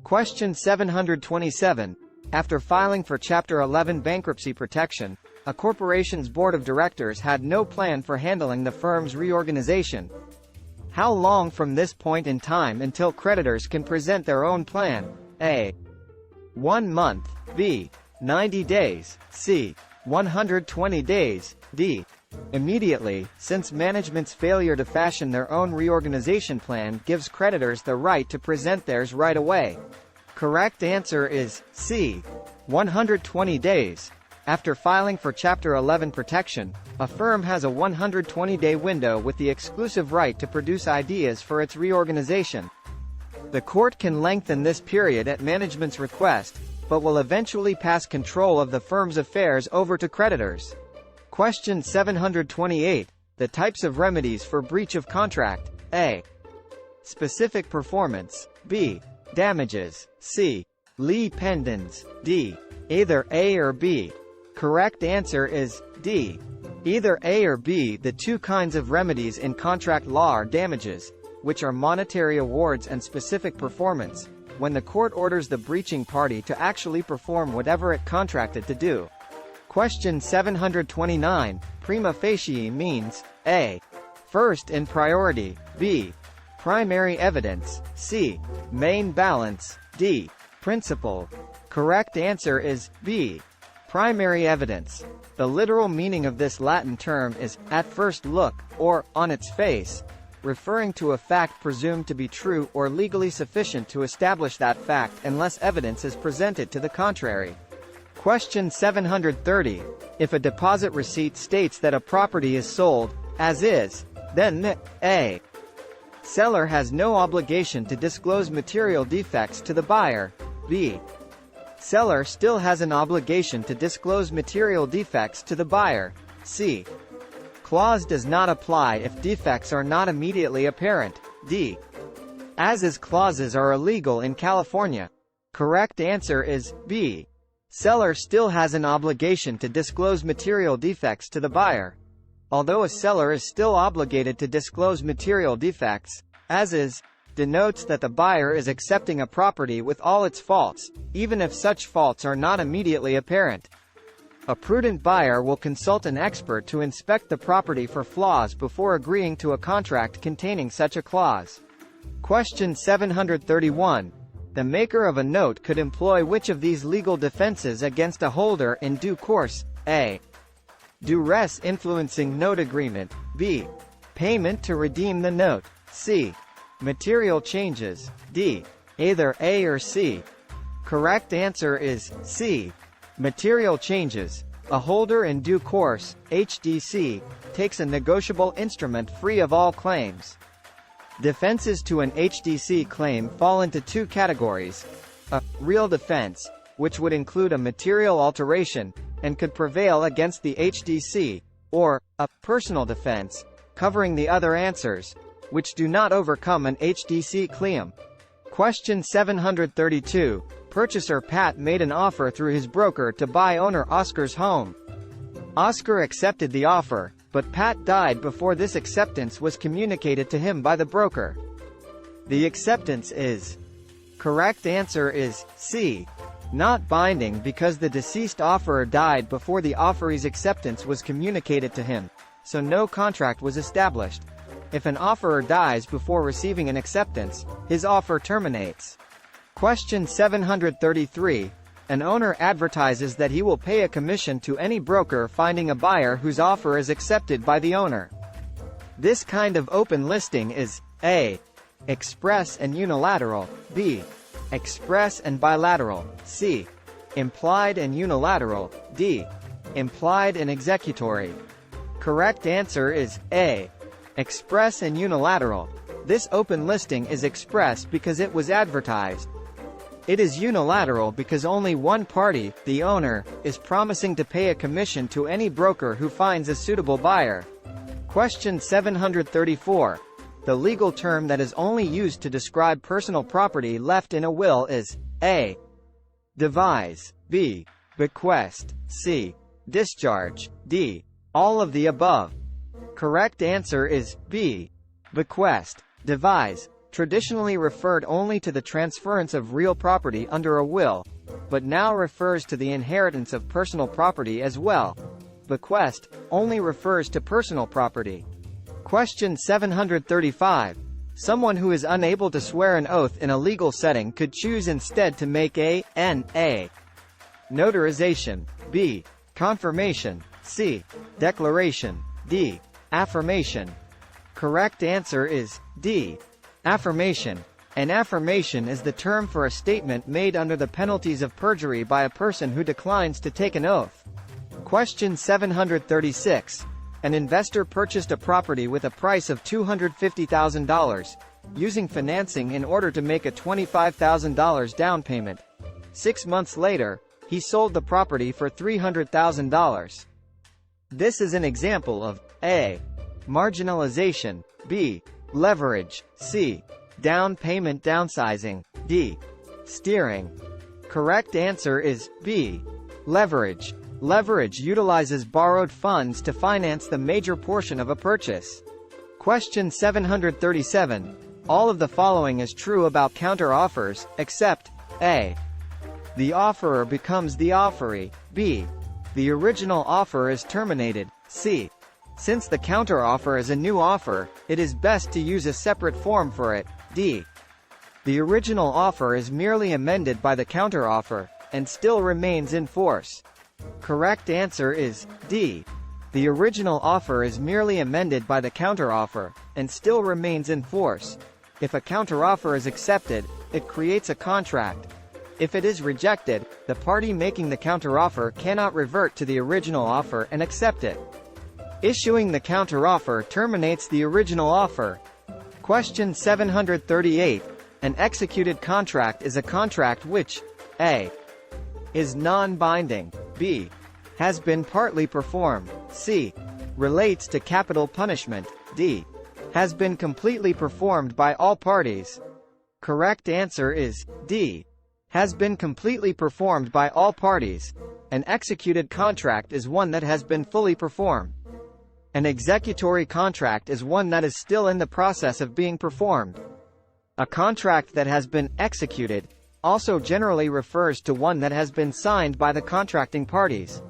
Question 727. After filing for Chapter 11 bankruptcy protection, a corporation's board of directors had no plan for handling the firm's reorganization. How long from this point in time until creditors can present their own plan? A. 1 month. B. 90 days. C. 120 days. D. Immediately, since management's failure to fashion their own reorganization plan gives creditors the right to present theirs right away. Correct answer is C. 120 days. After filing for Chapter 11 protection, a firm has a 120-day window with the exclusive right to produce ideas for its reorganization. The court can lengthen this period at management's request, but will eventually pass control of the firm's affairs over to creditors. Question 728. The types of remedies for breach of contract. A. Specific performance. B. Damages. C. Lee pendens. D. Either A or B. Correct answer is D. Either A or B. The two kinds of remedies in contract law are damages, which are monetary awards, and specific performance, when the court orders the breaching party to actually perform whatever it contracted to do. Question 729. Prima facie means A. First in priority. B. Primary evidence. C. Main balance. D. Principle. Correct answer is B. Primary evidence. The literal meaning of this Latin term is, at first look, or, on its face, referring to a fact presumed to be true or legally sufficient to establish that fact unless evidence is presented to the contrary. Question 730. If a deposit receipt states that a property is sold, as is, then the A. Seller has no obligation to disclose material defects to the buyer. B. Seller still has an obligation to disclose material defects to the buyer. C. Clause does not apply if defects are not immediately apparent. D. As-is clauses are illegal in California. Correct answer is B. Seller still has an obligation to disclose material defects to the buyer. Although a seller is still obligated to disclose material defects, as-is denotes that the buyer is accepting a property with all its faults, even if such faults are not immediately apparent. A prudent buyer will consult an expert to inspect the property for flaws before agreeing to a contract containing such a clause. Question 731. The maker of a note could employ which of these legal defenses against a holder in due course? A. Duress influencing note agreement. B. Payment to redeem the note. C. Material changes. D. Either A or C. Correct answer is C. Material changes. A holder in due course, HDC, takes a negotiable instrument free of all claims. Defenses to an HDC claim fall into two categories. A. Real defense, which would include a material alteration, and could prevail against the HDC, or, a. Personal defense, covering the other answers, which do not overcome an HDC claim. Question 732. Purchaser Pat made an offer through his broker to buy owner Oscar's home. Oscar accepted the offer, but Pat died before this acceptance was communicated to him by the broker. The acceptance is. Correct answer is C. Not binding because the deceased offerer died before the offeree's acceptance was communicated to him, so no contract was established. If an offerer dies before receiving an acceptance, his offer terminates. Question 733. An owner advertises that he will pay a commission to any broker finding a buyer whose offer is accepted by the owner. This kind of open listing is A. Express and unilateral. B. Express and bilateral. C. Implied and unilateral. D. Implied and executory. Correct answer is A. Express and unilateral. This open listing is express because it was advertised. It is unilateral because only one party, the owner, is promising to pay a commission to any broker who finds a suitable buyer. Question 734. The legal term that is only used to describe personal property left in a will is A. Devise. B. Bequest. C. Discharge. D. All of the above. Correct answer is B. Bequest. Devise traditionally referred only to the transference of real property under a will, but now refers to the inheritance of personal property as well. Bequest only refers to personal property. Question 735. Someone who is unable to swear an oath in a legal setting could choose instead to make a notarization, b. confirmation, c. declaration, d. affirmation. Correct answer is D. affirmation. An affirmation is the term for a statement made under the penalties of perjury by a person who declines to take an oath. Question 736. An investor purchased a property with a price of $250,000, using financing in order to make a $25,000 down payment. 6 months later, he sold the property for $300,000. This is an example of A. marginalization, b. leverage, c. down payment downsizing, d. steering. Correct answer is B. leverage. Leverage utilizes borrowed funds to finance the major portion of a purchase. Question 737. All of the following is true about counter-offers, except A. the offerer becomes the offeree, b. the original offer is terminated, c. since the counter-offer is a new offer, it is best to use a separate form for it, d. the original offer is merely amended by the counter-offer, and still remains in force. Correct answer is D. The original offer is merely amended by the counteroffer, and still remains in force. If a counteroffer is accepted, it creates a contract. If it is rejected, the party making the counteroffer cannot revert to the original offer and accept it. Issuing the counteroffer terminates the original offer. Question 738. An executed contract is a contract which A. is non-binding, b. has been partly performed, c. relates to capital punishment, d. has been completely performed by all parties. Correct answer is D. has been completely performed by all parties. An executed contract is one that has been fully performed. An executory contract is one that is still in the process of being performed. A contract that has been executed also generally refers to one that has been signed by the contracting parties.